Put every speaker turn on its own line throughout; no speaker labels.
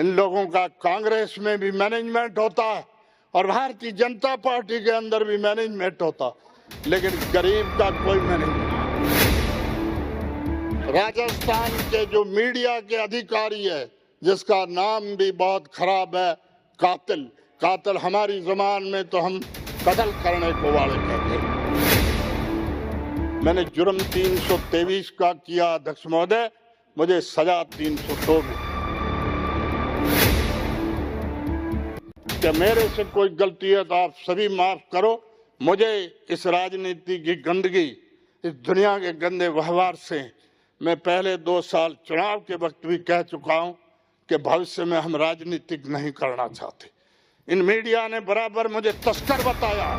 इन लोगों का कांग्रेस में भी मैनेजमेंट होता है और भारतीय जनता पार्टी के अंदर भी मैनेजमेंट होता, लेकिन गरीब का कोई मैनेजमेंट। राजस्थान के जो मीडिया के अधिकारी है, जिसका नाम भी बहुत खराब है, कातिल। कातिल हमारी जबान में तो हम कत्ल करने को वाले कहते हैं। मैंने जुर्म 323 का किया अध्यक्ष महोदय, मुझे सजा 302 में। क्या मेरे से कोई गलती है तो आप सभी माफ करो। मुझे इस राजनीति की गंदगी, इस दुनिया के गंदे व्यवहार से मैं पहले 2 साल चुनाव के वक्त भी कह चुका हूं कि भविष्य में हम राजनीतिक नहीं करना चाहते। इन मीडिया ने बराबर मुझे तस्कर बताया।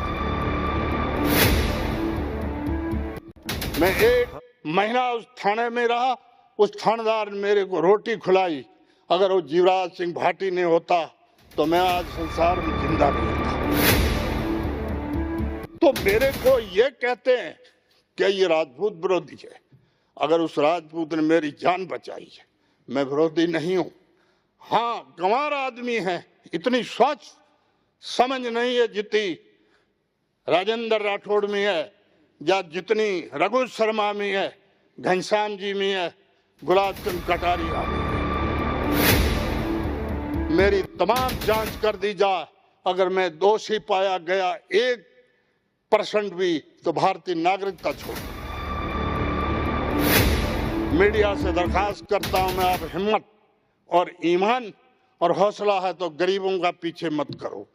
मैं 1 महीना उस थाने में रहा, उस थानेदार ने मेरे को रोटी खिलाई। अगर वो जीवराज सिंह भाटी नहीं होता तो मैं आज संसार में जिंदा नहीं होता। तो मेरे को ये कहते हैं कि ये राजपूत विरोधी है। अगर उस राजपूत ने मेरी जान बचाई है, मैं विरोधी नहीं हूं। हाँ, गंवार आदमी है, इतनी सोच समझ नहीं है जितनी राजेंद्र राठौड़ में है, या जितनी रघु शर्मा में है, घनश्याम जी में है, गुलाब चंद कटारिया में है। मेरी तमाम जांच कर दी जाए, अगर मैं दोषी पाया गया 1% भी, तो भारतीय नागरिकता छोड़ दूंगा। मीडिया से दरखास्त करता हूं मैं, आप हिम्मत और ईमान और हौसला है तो गरीबों का पीछे मत करो।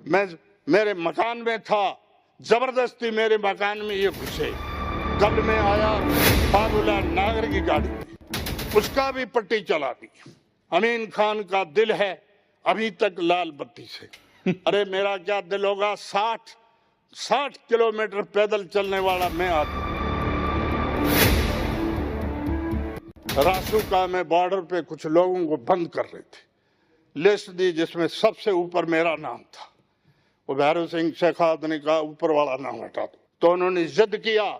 मैं मेरे मकान में था, जबरदस्ती मेरे मकान में ये घुसे। कल में आया बाबूलाल नागर की गाड़ी में, उसका भी पट्टी चला दी। अमीन खान का दिल है अभी तक लाल बत्ती से। अरे मेरा क्या दिल होगा, 60 किलोमीटर पैदल चलने वाला मैं आदमी। रासुका में बॉर्डर पे कुछ लोगों को बंद कर रहे थे, लिस्ट दी जिसमें सबसे ऊपर मेरा नाम था। वो भैरू सिंह शेखावत ने कहा ऊपर वाला नाम हटा दो, तो उन्होंने जिद किया।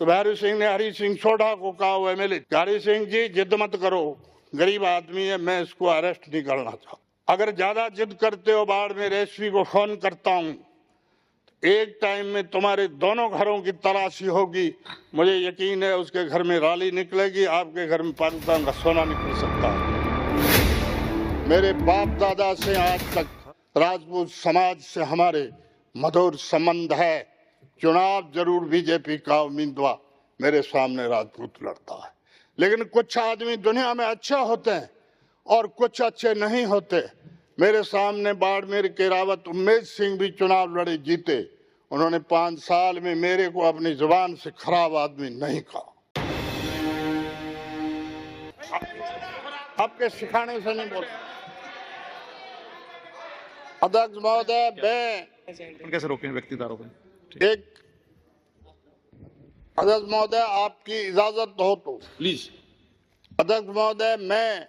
तो भैरू सिंह ने हरी सिंह सोढ़ा को कहा, वो MLA, हरी सिंह जी जिद मत करो, गरीब आदमी है, मैं इसको अरेस्ट नहीं करना चाहता। अगर ज्यादा जिद करते हो बाड़मेर SP को फोन करता हूं, एक टाइम में तुम्हारे दोनों घरों की तलाशी होगी। मुझे यकीन है उसके घर में राली निकलेगी, आपके घर में पाकिस्तान का सोना निकल सकता है। मेरे बाप दादा से आज तक राजपूत समाज से हमारे मधुर संबंध है। चुनाव जरूर BJP का उम्मीदवार मेरे सामने राजपूत लड़ता है, लेकिन कुछ आदमी दुनिया में अच्छे होते हैं और कुछ अच्छे नहीं होते। मेरे सामने बाड़मेर के रावत उम्मेद सिंह भी चुनाव लड़े, जीते। उन्होंने 5 साल में मेरे को अपनी जुबान से खराब आदमी नहीं कहा। आपके सिखाने से नहीं बोलता। अध्यक्ष महोदय, मैं
कैसे रोके व्यक्तिगत आरोप?
एक अध्यक्ष महोदय, आपकी इजाजत हो तो
प्लीज।
अध्यक्ष महोदय, मैं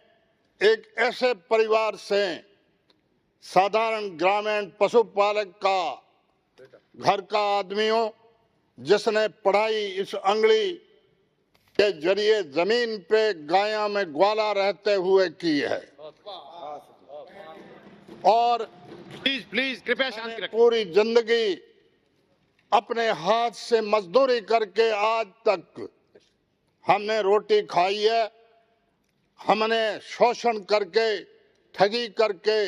एक ऐसे परिवार से, साधारण ग्रामीण पशुपालक का घर का आदमी हूं, जिसने पढ़ाई इस अंगली के जरिए जमीन पे गाया में ग्वाला रहते हुए की है। और
प्लीज कृपया शांति रखें।
पूरी जिंदगी अपने हाथ से मजदूरी करके आज तक हमने रोटी खाई है। हमने शोषण करके, ठगी करके,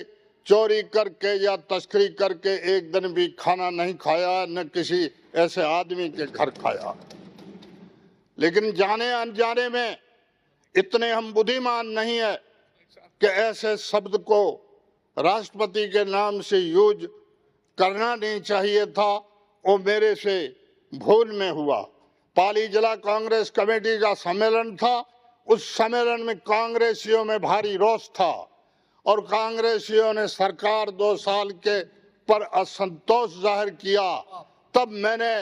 चोरी करके या तस्करी करके एक दिन भी खाना नहीं खाया, न किसी ऐसे आदमी के घर खाया। लेकिन जाने अनजाने में इतने हम बुद्धिमान नहीं है कि ऐसे शब्द को राष्ट्रपति के नाम से यूज करना नहीं चाहिए था। वो मेरे से भूल में हुआ। पाली जिला कांग्रेस कमेटी का सम्मेलन था, उस सम्मेलन में कांग्रेसियों में भारी रोष था और कांग्रेसियों ने सरकार 2 साल के पर असंतोष जाहिर किया। तब मैंने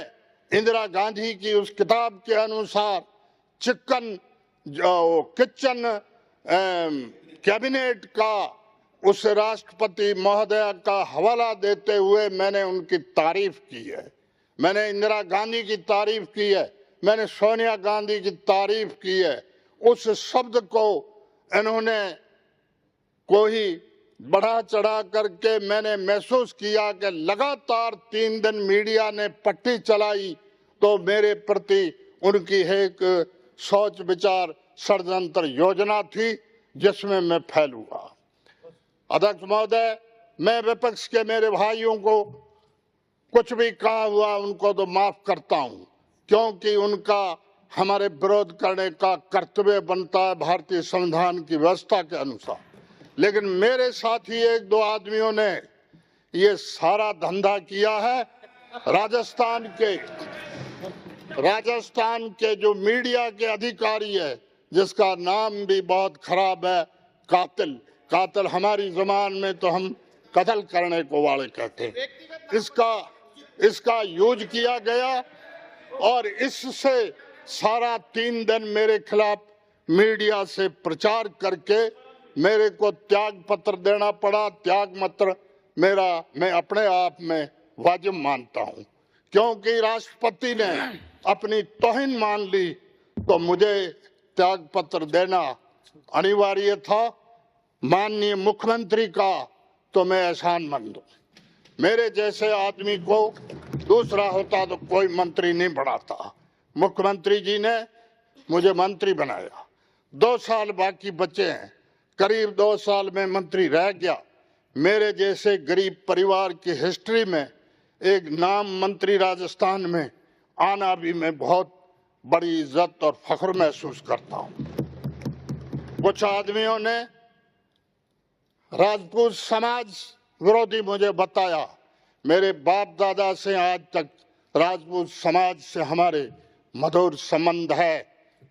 इंदिरा गांधी की उस किताब के अनुसार किचन कैबिनेट का उस राष्ट्रपति महोदय का हवाला देते हुए मैंने उनकी तारीफ की है। मैंने इंदिरा गांधी की तारीफ की है, मैंने सोनिया गांधी की तारीफ की है। उस शब्द को इन्होंने कोई बढ़ा चढ़ा करके मैंने महसूस किया कि लगातार 3 दिन मीडिया ने पट्टी चलाई तो मेरे प्रति उनकी एक सोच विचार षड्यंत्र योजना थी जिसमें मैं फैल हुआ। अध्यक्ष महोदय, मैं विपक्ष के मेरे भाइयों को कुछ भी कहा हुआ उनको तो माफ करता हूं, क्योंकि उनका हमारे विरोध करने का कर्तव्य बनता है भारतीय संविधान की व्यवस्था के अनुसार। लेकिन मेरे साथी 1-2 आदमियों ने ये सारा धंधा किया है। राजस्थान के जो मीडिया के अधिकारी है, जिसका नाम भी बहुत खराब है, कातिल हमारी जबान में तो हम कत्ल करने को वाले कहते हैं, इसका यूज किया गया और इससे सारा 3 दिन मेरे खिलाफ मीडिया से प्रचार करके मेरे को त्याग पत्र देना पड़ा। त्याग पत्र मेरा मैं अपने आप में वाजिब मानता हूं, क्योंकि राष्ट्रपति ने अपनी तौहीन मान ली तो मुझे त्याग पत्र देना अनिवार्य था। माननीय मुख्यमंत्री का तो मैं एहसानमंद हूं। मेरे जैसे आदमी को दूसरा होता तो कोई मंत्री नहीं बनाता। मुख्यमंत्री जी ने मुझे मंत्री बनाया। 2 साल बाकी बचे हैं, करीब 2 साल में मंत्री रह गया। मेरे जैसे गरीब परिवार की हिस्ट्री में एक नाम मंत्री राजस्थान में आना भी मैं बहुत बड़ी इज्जत और फख्र महसूस करता हूं। कुछ आदमियों ने राजपूत समाज विरोधी मुझे बताया। मेरे बाप दादा से आज तक राजपूत समाज से हमारे मधुर संबंध है।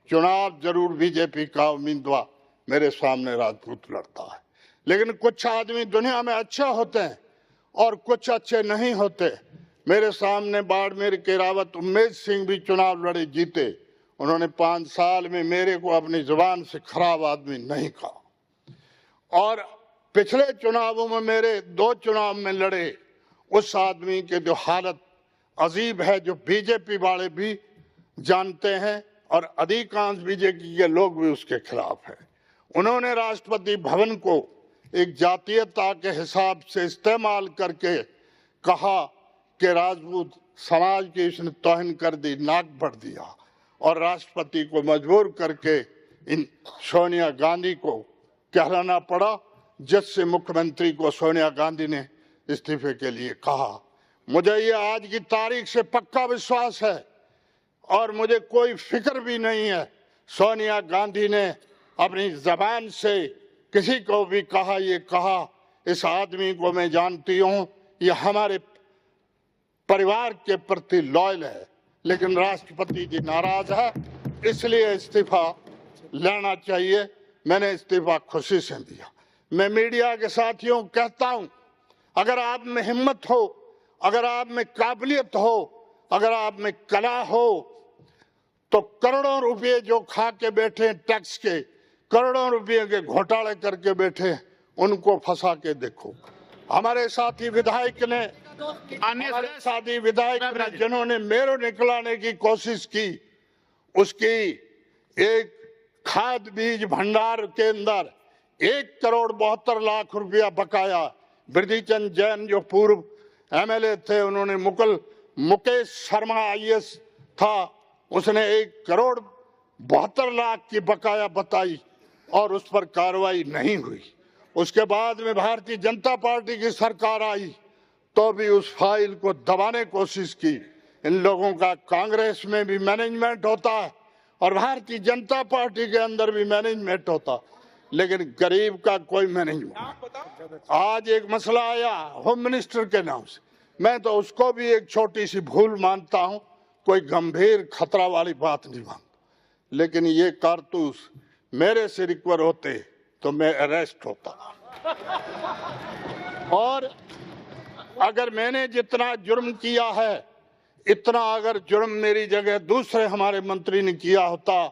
चुनाव जरूर बीजेपी का उम्मीदवार मेरे सामने राजपूत लड़ता है, लेकिन कुछ आदमी दुनिया में अच्छे होते हैं और कुछ अच्छे नहीं होते। मेरे सामने बाड़मेर के रावत उम्मेद सिंह भी चुनाव लड़े, जीते। उन्होंने 5 साल में मेरे को अपनी जुबान से खराब आदमी नहीं कहा। और पिछले चुनावों में मेरे 2 चुनाव में लड़े उस आदमी के जो हालत अजीब है, जो बीजेपी वाले भी जानते हैं और अधिकांश बीजेपी के लोग भी उसके खिलाफ है। उन्होंने राष्ट्रपति भवन को एक जातीयता के हिसाब से इस्तेमाल करके कहा कि राजपूत समाज की इसने तौहीन कर दी, नाक भर दिया, और राष्ट्रपति को मजबूर करके इन सोनिया गांधी को कहलाना पड़ा, जिससे मुख्यमंत्री को सोनिया गांधी ने इस्तीफे के लिए कहा। मुझे ये आज की तारीख से पक्का विश्वास है और मुझे कोई फिक्र भी नहीं है। सोनिया गांधी ने अपनी जबान से किसी को भी कहा, ये कहा, इस आदमी को मैं जानती हूं, ये हमारे परिवार के प्रति लॉयल है, लेकिन राष्ट्रपति जी नाराज है, इसलिए इस्तीफा लेना चाहिए। मैंने इस्तीफा खुशी से दिया। मैं मीडिया के साथियों को कहता हूं, अगर आप में हिम्मत हो, अगर आप में काबिलियत हो, अगर आप में कला हो, तो करोड़ों रुपए जो खा के बैठे टैक्स के, करोड़ों रुपए के घोटाले करके बैठे, उनको फंसा के देखो। हमारे साथी विधायक ने जिन्होंने मेरे निकलाने की कोशिश की, उसकी एक खाद बीज भंडार के अंदर 1,72,00,000 रुपया बकाया। बिरदीचंद जैन जो पूर्व एमएलए थे, उन्होंने मुकेश शर्मा आईएएस था, उसने 1,72,00,000 की बकाया बताई और उस पर कार्रवाई नहीं हुई। उसके बाद में भारतीय जनता पार्टी की सरकार आई तो भी उस फाइल को दबाने की कोशिश की। इन लोगों का कांग्रेस में भी मैनेजमेंट होता है और भारतीय जनता पार्टी के अंदर भी मैनेजमेंट होता, लेकिन गरीब का कोई मैनेजमेंट। आज एक मसला आया होम मिनिस्टर के नाम से, मैं तो उसको भी एक छोटी सी भूल मानता हूं, कोई गंभीर खतरा वाली बात नहीं मानता, लेकिन ये कारतूस मेरे से रिकवर होते तो मैं अरेस्ट होता। और अगर मैंने जितना जुर्म किया है, इतना अगर जुर्म मेरी जगह दूसरे हमारे मंत्री ने किया होता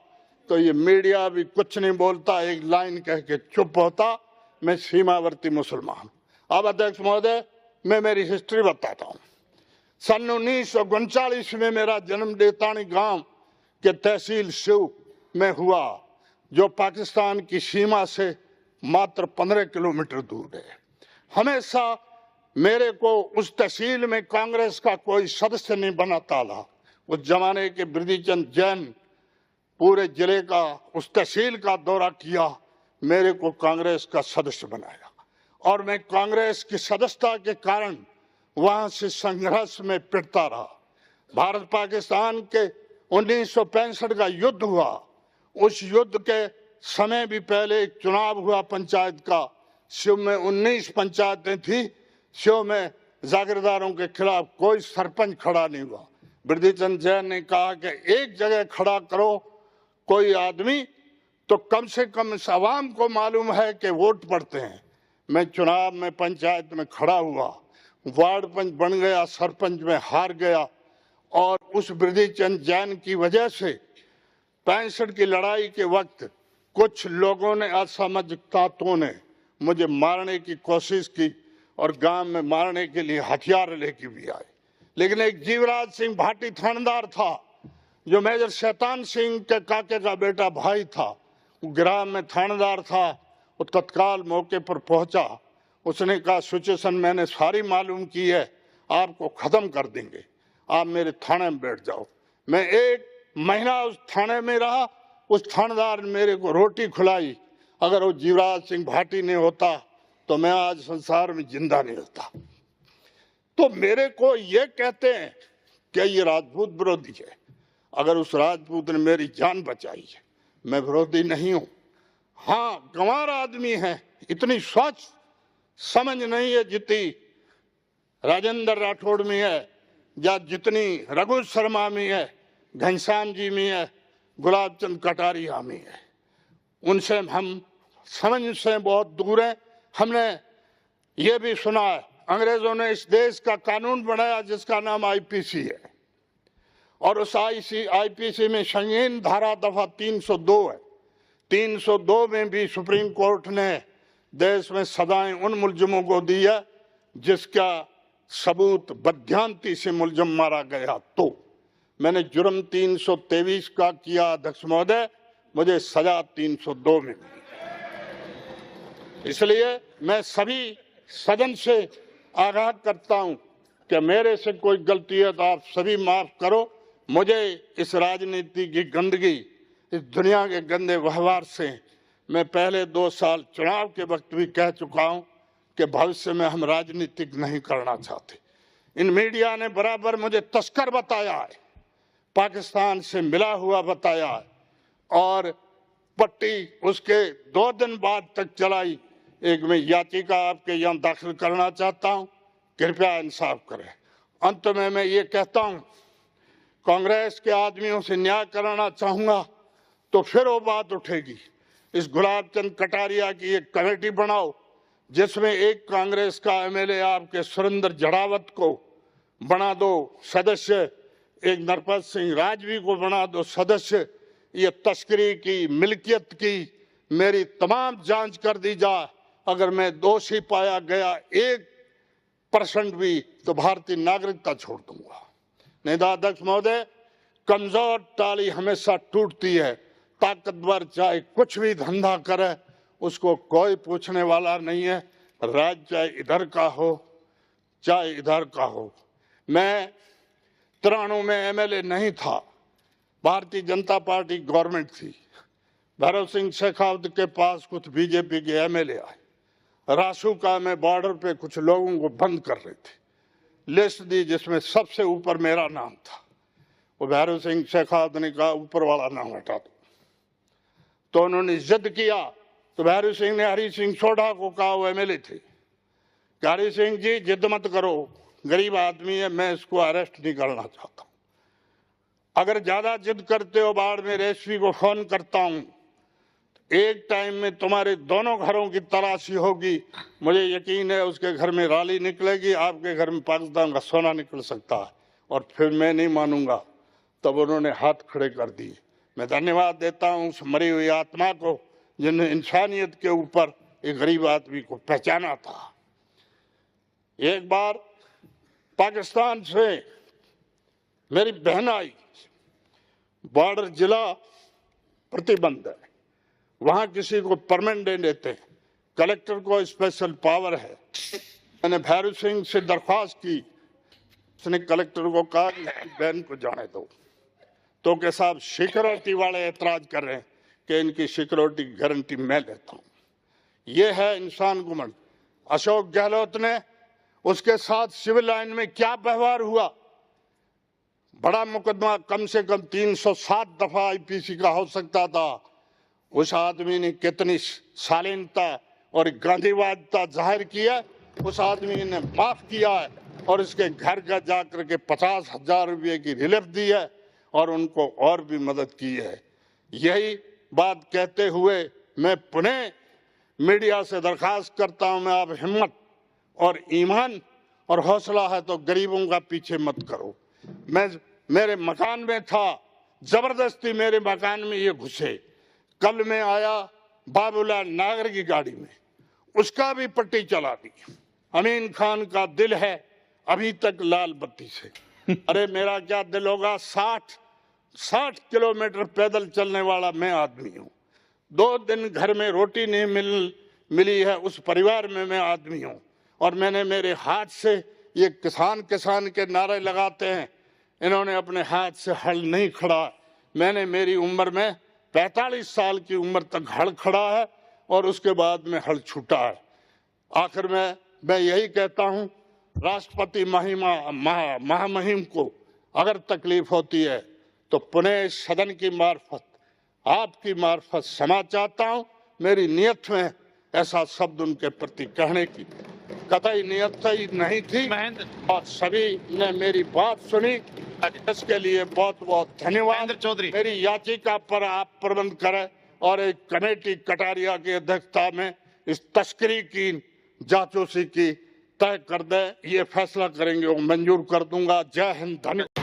तो ये मीडिया भी कुछ नहीं बोलता, एक लाइन कह के चुप होता। मैं सीमावर्ती मुसलमान। अब अध्यक्ष महोदय, मैं मेरी हिस्ट्री बताता हूँ। सन 1939 में मेरा जन्म देतानी गांव के तहसील शिव में हुआ, जो पाकिस्तान की सीमा से मात्र 15 किलोमीटर दूर है। हमेशा मेरे को उस तहसील में कांग्रेस का कोई सदस्य नहीं बनाता था। उस जमाने के बिरदीचंद जैन पूरे जिले का, उस तहसील का दौरा किया, मेरे को कांग्रेस का सदस्य बनाया और मैं कांग्रेस की सदस्यता के कारण वहां से संघर्ष में पिटता रहा। भारत पाकिस्तान के 1965 का युद्ध हुआ। उस युद्ध के समय भी पहले एक चुनाव हुआ पंचायत का। शिव में 19 पंचायतें थी। शिव में जागीरदारों के खिलाफ कोई सरपंच खड़ा नहीं हुआ। बिरदीचंद जैन ने कहा कि एक जगह खड़ा करो कोई आदमी, तो कम से कम इस आवाम को मालूम है कि वोट पड़ते हैं। मैं चुनाव में पंचायत में खड़ा हुआ, वार्ड पंच बन गया, सरपंच में हार गया और उस बिरदीचंद जैन की वजह से 65 की लड़ाई के वक्त कुछ लोगों ने, असामाजिक ताकतों ने मुझे मारने की कोशिश की और गांव में मारने के लिए हथियार लेके भी आए। लेकिन एक जीवराज सिंह भाटी थानेदार था जो मेजर शैतान सिंह के काके का बेटा भाई था, वो ग्राम में थानेदार था। वो तत्काल मौके पर पहुंचा। उसने कहा सिचुएशन मैंने सारी मालूम की है, आपको खत्म कर देंगे, आप मेरे थाने में बैठ जाओ। मैं 1 महीना उस थाने में रहा। उस थानेदार ने मेरे को रोटी खिलाई। अगर वो जीवराज सिंह भाटी नहीं होता तो मैं आज संसार में जिंदा नहीं होता। तो मेरे को ये कहते हैं कि ये राजपूत विरोधी है। अगर उस राजपूत ने मेरी जान बचाई है, मैं विरोधी नहीं हूं। हाँ, गंवार आदमी है, इतनी सोच समझ नहीं है जितनी राजेंद्र राठौड़ में है या जितनी रघु शर्मा में है, घनश्याम जी में है, गुलाब चंद कटारिया में है। उनसे हम समझ से बहुत दूर हैं। हमने ये भी सुना है अंग्रेजों ने इस देश का कानून बनाया जिसका नाम आईपीसी है और उस आईपीसी में संगीन धारा दफा 302 है। 302 में भी सुप्रीम कोर्ट ने देश में सजाएं उन मुलजिमों को दी है जिसका सबूत बदध्यांती से मुलजिम मारा गया। तो मैंने जुर्म 323 का किया अध्यक्ष महोदय, मुझे सजा 302 में मिली। इसलिए मैं सभी सदन से आगाह करता हूं कि मेरे से कोई गलती है तो आप सभी माफ करो। मुझे इस राजनीति की गंदगी, इस दुनिया के गंदे व्यवहार से मैं पहले 2 साल चुनाव के वक्त भी कह चुका हूं कि भविष्य में हम राजनीतिक नहीं करना चाहते। इन मीडिया ने बराबर मुझे तस्कर बताया है, पाकिस्तान से मिला हुआ बताया है और पट्टी उसके 2 दिन बाद तक चलाई। एक मैं याचिका आपके यहाँ दाखिल करना चाहता हूं, कृपया इंसाफ करें। अंत में मैं ये कहता हूं, कांग्रेस के आदमियों से न्याय कराना चाहूंगा तो फिर वो बात उठेगी। इस गुलाब चंद कटारिया की एक कमेटी बनाओ जिसमें एक कांग्रेस का एमएलए आपके सुरेंद्र जड़ावत को बना दो सदस्य, एक नरपत सिंह राजवी को बना दो सदस्य। ये तस्करी की, मिल्कियत की मेरी तमाम जांच कर दी जाए। अगर मैं दोषी पाया गया 1% भी तो भारतीय नागरिकता छोड़ दूंगा। नहीं तो अध्यक्ष महोदय, कमजोर ताली हमेशा टूटती है। ताकतवर चाहे कुछ भी धंधा करे उसको कोई पूछने वाला नहीं है, राज्य चाहे इधर का हो चाहे इधर का हो। मैं 93 में एमएलए नहीं था, भारतीय जनता पार्टी गवर्नमेंट थी। भैरव सिंह शेखावत के पास कुछ बीजेपी के एमएलए आए, रासुका में बॉर्डर पे कुछ लोगों को बंद कर रहे थे। लिस्ट दी जिसमें सबसे ऊपर मेरा नाम था। वो भैरव सिंह शेखावत ने कहा ऊपर वाला नाम हटा दो। तो उन्होंने जिद किया तो भैरव सिंह ने हरि सिंह सोढ़ा को कहा, वो एमएलए थे, हरि सिंह जी जिद मत करो, गरीब आदमी है, मैं इसको अरेस्ट नहीं करना चाहता हूं। अगर ज्यादा जिद करते हो बाढ़ में एसपी को फोन करता हूं, एक टाइम में तुम्हारे दोनों घरों की तलाशी होगी। मुझे यकीन है उसके घर में राली निकलेगी, आपके घर में पाकिस्तान का सोना निकल सकता है और फिर मैं नहीं मानूंगा। तब उन्होंने हाथ खड़े कर दिए। मैं धन्यवाद देता हूं उस मरी हुई आत्मा को जिन्हें इंसानियत के ऊपर एक गरीब आदमी को पहचाना था। एक बार पाकिस्तान से मेरी बहन आई, बॉर्डर जिला प्रतिबंध है, वहां किसी को परमिट नहीं देते। कलेक्टर को स्पेशल पावर है। मैंने भैरू सिंह से दरख्वास्त की, उसने कलेक्टर को कहा कि बहन को जाने दो। तो के साहब सिक्योरिटी वाले एतराज कर रहे हैं कि इनकी सिक्योरिटी गारंटी मैं लेता हूं। ये है इंसान गुमंड। अशोक गहलोत ने उसके साथ सिविल लाइन में क्या व्यवहार हुआ, बड़ा मुकदमा कम से कम 307 दफा आईपीसी का हो सकता था। उस आदमी ने कितनी शालीनता और गांधीवादिता जाहिर किया, उस आदमी ने माफ किया है और उसके घर का जाकर के 50,000 रुपये की रिलीफ दी है और उनको और भी मदद की है। यही बात कहते हुए मैं पुनः मीडिया से दरखास्त करता हूं, मैं आप हिम्मत और ईमान और हौसला है तो गरीबों का पीछे मत करो। मैं मेरे मकान में था, जबरदस्ती मेरे मकान में ये घुसे। कल मैं आया बाबूलाल नागर की गाड़ी में, उसका भी पट्टी चला दी। अमीन खान का दिल है अभी तक लाल बत्ती से। अरे मेरा क्या दिल होगा, 60 किलोमीटर पैदल चलने वाला मैं आदमी हूँ। 2 दिन घर में रोटी नहीं मिली है, उस परिवार में मैं आदमी हूँ। और मैंने मेरे हाथ से ये किसान के नारे लगाते हैं, इन्होंने अपने हाथ से हल नहीं खड़ा। मैंने मेरी उम्र में 45 साल की उम्र तक हल खड़ा है और उसके बाद में हल छूटा है। आखिर में मैं यही कहता हूँ, राष्ट्रपति महामहिम को अगर तकलीफ होती है तो पुनः सदन की मार्फत, आपकी मार्फत क्षमा चाहता हूँ। मेरी नियत में ऐसा शब्द उनके प्रति कहने की कतई नियत ही नहीं थी और सभी ने मेरी बात सुनी, इसके लिए बहुत बहुत धन्यवाद।
चौधरी,
मेरी याचिका पर आप प्रबंध करें और एक कमेटी कटारिया की अध्यक्षता में इस तस्करी की जासूसी की तय कर दे, ये फैसला करेंगे वो मंजूर कर दूंगा। जय हिंद, धन्यवाद।